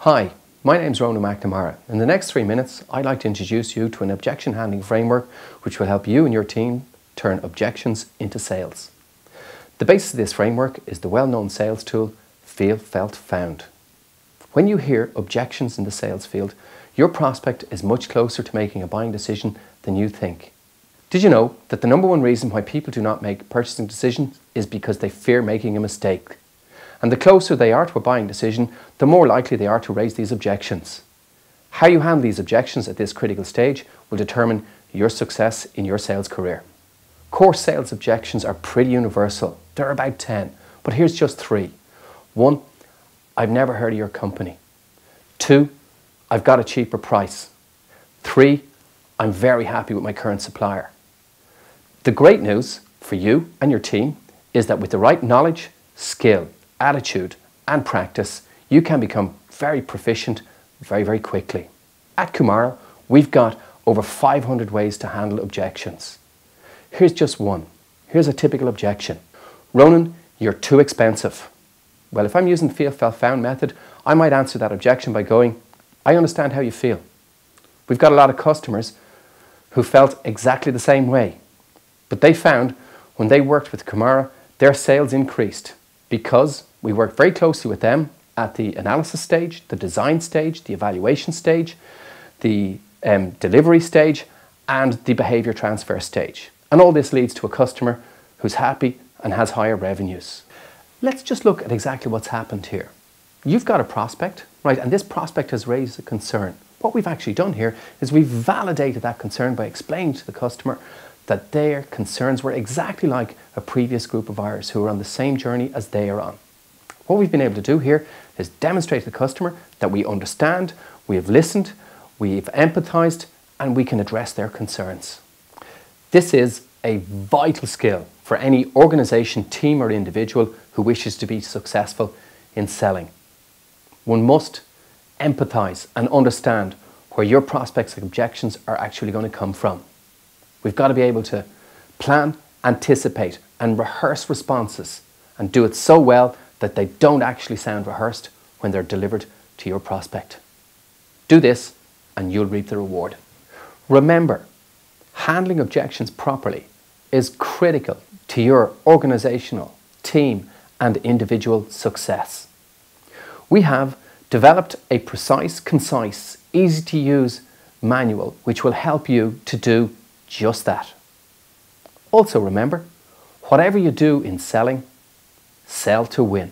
Hi, my name's Ronan McNamara. In the next 3 minutes, I'd like to introduce you to an objection handling framework which will help you and your team turn objections into sales. The basis of this framework is the well-known sales tool, Feel, Felt, Found. When you hear objections in the sales field, your prospect is much closer to making a buying decision than you think. Did you know that the number one reason why people do not make purchasing decisions is because they fear making a mistake? And the closer they are to a buying decision, the more likely they are to raise these objections. How you handle these objections at this critical stage will determine your success in your sales career. Core sales objections are pretty universal. There are about 10, but here's just 3. 1, I've never heard of your company. 2, I've got a cheaper price. 3, I'm very happy with my current supplier. The great news for you and your team is that with the right knowledge, skill, attitude and practice, you can become very proficient very quickly. At Kumara, we've got over 500 ways to handle objections. Here's just one. Here's a typical objection. Ronan, you're too expensive. Well, if I'm using the Feel, Felt, Found method, I might answer that objection by going, I understand how you feel. We've got a lot of customers who felt exactly the same way, but they found when they worked with Kumara, their sales increased because we worked very closely with them at the analysis stage, the design stage, the evaluation stage, the delivery stage, and the behavior transfer stage. And all this leads to a customer who's happy and has higher revenues. Let's just look at exactly what's happened here. You've got a prospect, right? And this prospect has raised a concern. What we've actually done here is we've validated that concern by explaining to the customer that their concerns were exactly like a previous group of buyers who are on the same journey as they are on. What we've been able to do here is demonstrate to the customer that we understand, we have listened, we've empathized, and we can address their concerns. This is a vital skill for any organization, team, or individual who wishes to be successful in selling. One must empathize and understand where your prospects' objections are actually going to come from. We've got to be able to plan, anticipate, and rehearse responses and do it so well that they don't actually sound rehearsed when they're delivered to your prospect. Do this and you'll reap the reward. Remember, handling objections properly is critical to your organizational, team, and individual success. We have developed a precise, concise, easy to use manual which will help you to do just that. Also remember, whatever you do in selling, sell to win.